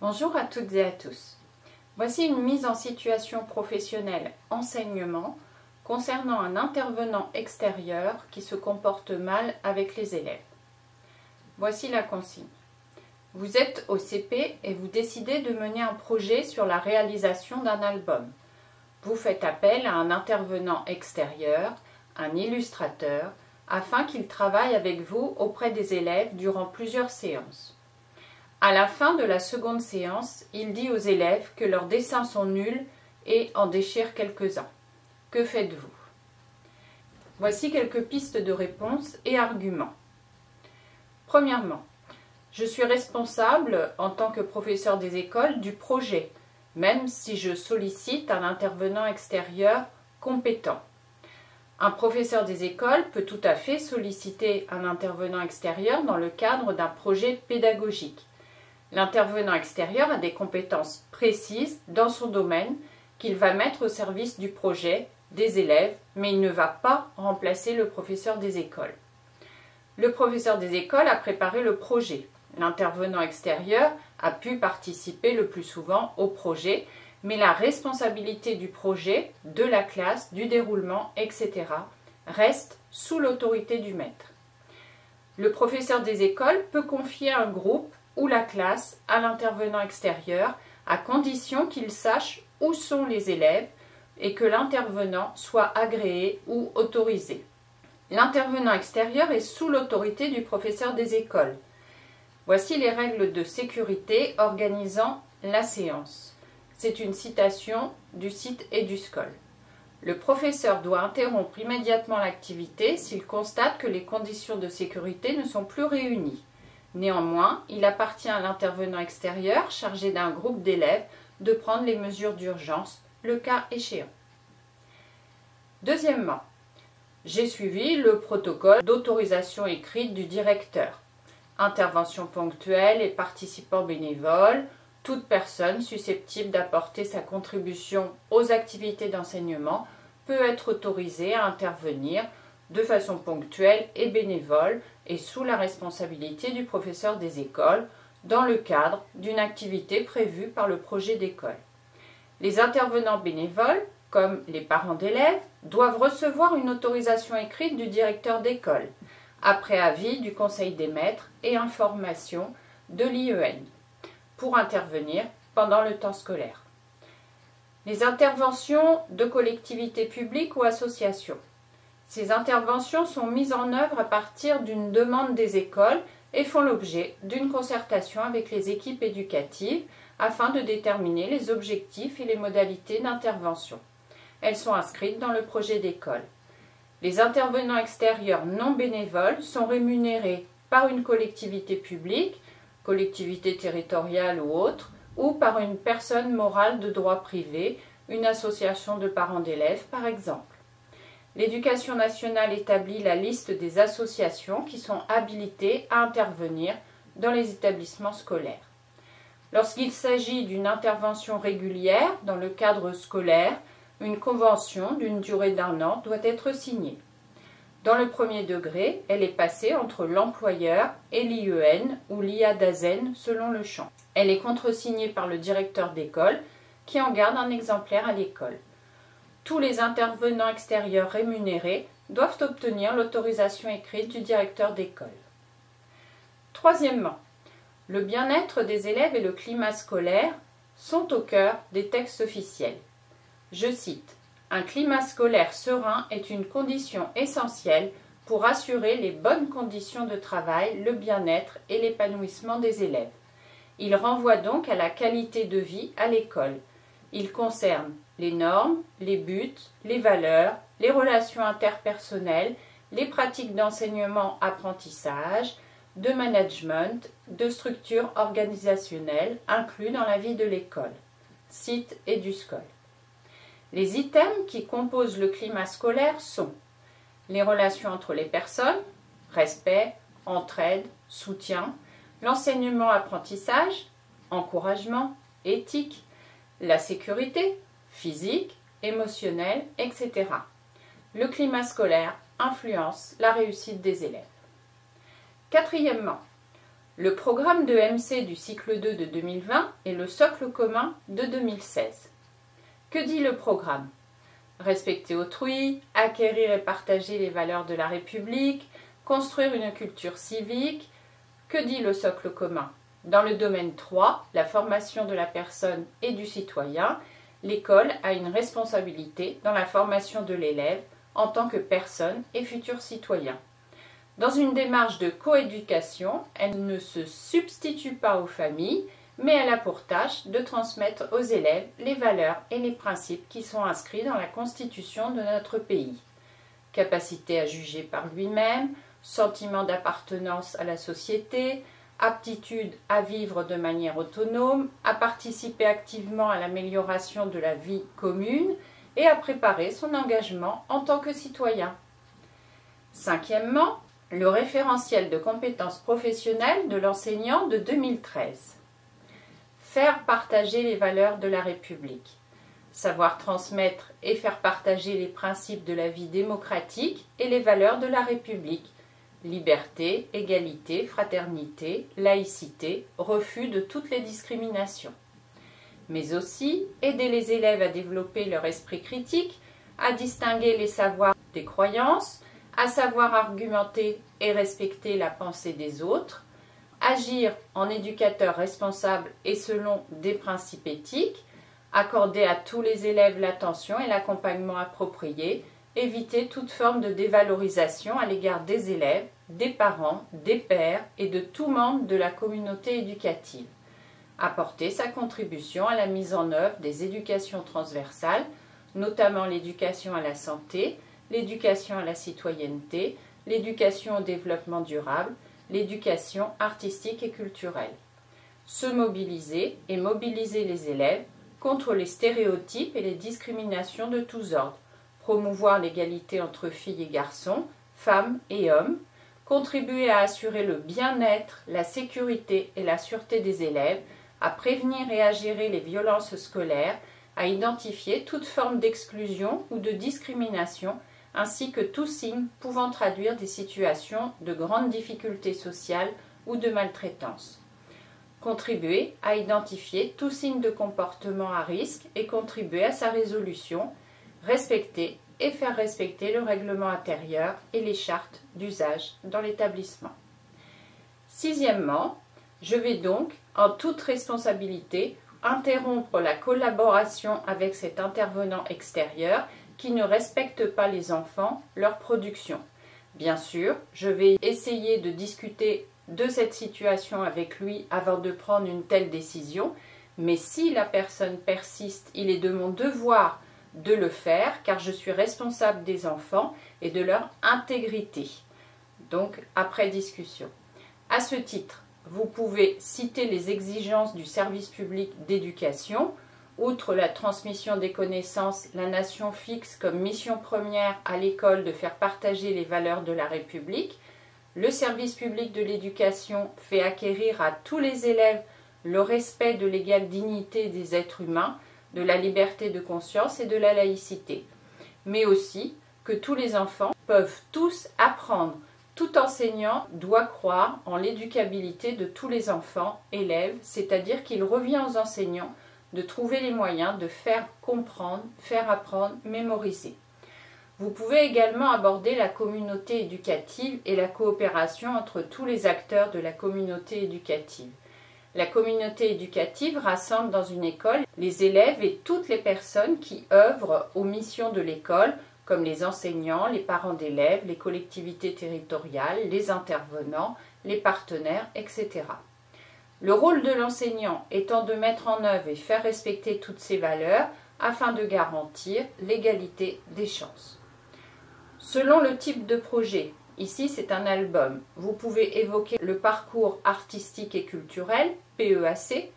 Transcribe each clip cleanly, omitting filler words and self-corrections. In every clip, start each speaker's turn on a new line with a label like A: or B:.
A: Bonjour à toutes et à tous. Voici une mise en situation professionnelle enseignement concernant un intervenant extérieur qui se comporte mal avec les élèves. Voici la consigne. Vous êtes au CP et vous décidez de mener un projet sur la réalisation d'un album. Vous faites appel à un intervenant extérieur, un illustrateur, afin qu'il travaille avec vous auprès des élèves durant plusieurs séances. À la fin de la seconde séance, il dit aux élèves que leurs dessins sont nuls et en déchire quelques-uns. Que faites-vous? Voici quelques pistes de réponse et arguments. Premièrement, je suis responsable, en tant que professeur des écoles, du projet, même si je sollicite un intervenant extérieur compétent. Un professeur des écoles peut tout à fait solliciter un intervenant extérieur dans le cadre d'un projet pédagogique. L'intervenant extérieur a des compétences précises dans son domaine qu'il va mettre au service du projet, des élèves, mais il ne va pas remplacer le professeur des écoles. Le professeur des écoles a préparé le projet. L'intervenant extérieur a pu participer le plus souvent au projet, mais la responsabilité du projet, de la classe, du déroulement, etc. reste sous l'autorité du maître. Le professeur des écoles peut confier un groupe ou la classe à l'intervenant extérieur à condition qu'il sache où sont les élèves et que l'intervenant soit agréé ou autorisé. L'intervenant extérieur est sous l'autorité du professeur des écoles. Voici les règles de sécurité organisant la séance. C'est une citation du site EduScol. Le professeur doit interrompre immédiatement l'activité s'il constate que les conditions de sécurité ne sont plus réunies. Néanmoins, il appartient à l'intervenant extérieur chargé d'un groupe d'élèves de prendre les mesures d'urgence, le cas échéant. Deuxièmement, j'ai suivi le protocole d'autorisation écrite du directeur. Intervention ponctuelle et participants bénévoles, toute personne susceptible d'apporter sa contribution aux activités d'enseignement peut être autorisée à intervenir de façon ponctuelle et bénévole et sous la responsabilité du professeur des écoles dans le cadre d'une activité prévue par le projet d'école. Les intervenants bénévoles, comme les parents d'élèves, doivent recevoir une autorisation écrite du directeur d'école, après avis du conseil des maîtres et information de l'IEN, pour intervenir pendant le temps scolaire. Les interventions de collectivités publiques ou associations. Ces interventions sont mises en œuvre à partir d'une demande des écoles et font l'objet d'une concertation avec les équipes éducatives afin de déterminer les objectifs et les modalités d'intervention. Elles sont inscrites dans le projet d'école. Les intervenants extérieurs non bénévoles sont rémunérés par une collectivité publique, collectivité territoriale ou autre, ou par une personne morale de droit privé, une association de parents d'élèves par exemple. L'Éducation nationale établit la liste des associations qui sont habilitées à intervenir dans les établissements scolaires. Lorsqu'il s'agit d'une intervention régulière dans le cadre scolaire, une convention d'une durée d'1 an doit être signée. Dans le premier degré, elle est passée entre l'employeur et l'IEN ou l'IADASEN selon le champ. Elle est contresignée par le directeur d'école qui en garde un exemplaire à l'école. Tous les intervenants extérieurs rémunérés doivent obtenir l'autorisation écrite du directeur d'école. Troisièmement, le bien-être des élèves et le climat scolaire sont au cœur des textes officiels. Je cite: « Un climat scolaire serein est une condition essentielle pour assurer les bonnes conditions de travail, le bien-être et l'épanouissement des élèves. Il renvoie donc à la qualité de vie à l'école. Il concerne les normes, les buts, les valeurs, les relations interpersonnelles, les pratiques d'enseignement-apprentissage, de management, de structure organisationnelle inclus dans la vie de l'école. » Site EduScol. Les items qui composent le climat scolaire sont les relations entre les personnes, respect, entraide, soutien, l'enseignement-apprentissage, encouragement, éthique, la sécurité, physique, émotionnelle, etc. Le climat scolaire influence la réussite des élèves. Quatrièmement, Le programme de MC du cycle 2 de 2020 est le socle commun de 2016. Que dit le programme? Respecter autrui, acquérir et partager les valeurs de la République, construire une culture civique. Que dit le socle commun? Dans le domaine 3, la formation de la personne et du citoyen, l'école a une responsabilité dans la formation de l'élève en tant que personne et futur citoyen. Dans une démarche de coéducation, elle ne se substitue pas aux familles, mais elle a pour tâche de transmettre aux élèves les valeurs et les principes qui sont inscrits dans la Constitution de notre pays. Capacité à juger par lui-même, sentiment d'appartenance à la société, aptitude à vivre de manière autonome, à participer activement à l'amélioration de la vie commune et à préparer son engagement en tant que citoyen. Cinquièmement, le référentiel de compétences professionnelles de l'enseignant de 2013. Faire partager les valeurs de la République. Savoir transmettre et faire partager les principes de la vie démocratique et les valeurs de la République. Liberté, égalité, fraternité, laïcité, refus de toutes les discriminations. Mais aussi aider les élèves à développer leur esprit critique, à distinguer les savoirs des croyances, à savoir argumenter et respecter la pensée des autres, agir en éducateur responsable et selon des principes éthiques, accorder à tous les élèves l'attention et l'accompagnement appropriés, éviter toute forme de dévalorisation à l'égard des élèves, des parents, des pairs et de tout membre de la communauté éducative. Apporter sa contribution à la mise en œuvre des éducations transversales, notamment l'éducation à la santé, l'éducation à la citoyenneté, l'éducation au développement durable, l'éducation artistique et culturelle. Se mobiliser et mobiliser les élèves contre les stéréotypes et les discriminations de tous ordres, promouvoir l'égalité entre filles et garçons, femmes et hommes, contribuer à assurer le bien-être, la sécurité et la sûreté des élèves, à prévenir et à gérer les violences scolaires, à identifier toute forme d'exclusion ou de discrimination, ainsi que tout signe pouvant traduire des situations de grandes difficultés sociales ou de maltraitance. Contribuer à identifier tout signe de comportement à risque et contribuer à sa résolution, respecter et faire respecter le règlement intérieur et les chartes d'usage dans l'établissement. Sixièmement, je vais donc, en toute responsabilité, interrompre la collaboration avec cet intervenant extérieur qui ne respecte pas les enfants, leur production. Bien sûr, je vais essayer de discuter de cette situation avec lui avant de prendre une telle décision, mais si la personne persiste, il est de mon devoir de le faire car je suis responsable des enfants et de leur intégrité. Donc, après discussion. À ce titre, vous pouvez citer les exigences du service public d'éducation. Outre la transmission des connaissances, la nation fixe comme mission première à l'école de faire partager les valeurs de la République. Le service public de l'éducation fait acquérir à tous les élèves le respect de l'égale dignité des êtres humains, de la liberté de conscience et de la laïcité. Mais aussi que tous les enfants peuvent tous apprendre. Tout enseignant doit croire en l'éducabilité de tous les enfants, élèves, c'est-à-dire qu'il revient aux enseignants de trouver les moyens de faire comprendre, faire apprendre, mémoriser. Vous pouvez également aborder la communauté éducative et la coopération entre tous les acteurs de la communauté éducative. La communauté éducative rassemble dans une école les élèves et toutes les personnes qui œuvrent aux missions de l'école, comme les enseignants, les parents d'élèves, les collectivités territoriales, les intervenants, les partenaires, etc. Le rôle de l'enseignant étant de mettre en œuvre et faire respecter toutes ces valeurs afin de garantir l'égalité des chances. Selon le type de projet, ici c'est un album, vous pouvez évoquer le parcours artistique et culturel, PEAC,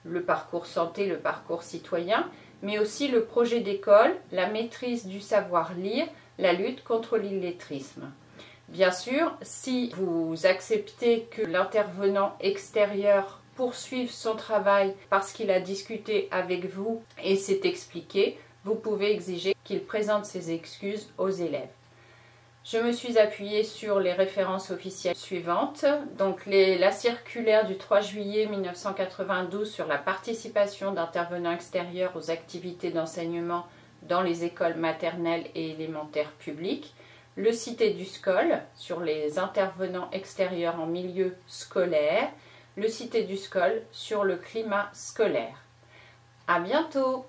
A: le parcours santé, le parcours citoyen, mais aussi le projet d'école, la maîtrise du savoir-lire, la lutte contre l'illettrisme. Bien sûr, si vous acceptez que l'intervenant extérieur poursuive son travail parce qu'il a discuté avec vous et s'est expliqué, vous pouvez exiger qu'il présente ses excuses aux élèves. Je me suis appuyée sur les références officielles suivantes. Donc la circulaire du 3 juillet 1992 sur la participation d'intervenants extérieurs aux activités d'enseignement dans les écoles maternelles et élémentaires publiques. Le site EduScol sur les intervenants extérieurs en milieu scolaire. Le site EduScol sur le climat scolaire. À bientôt!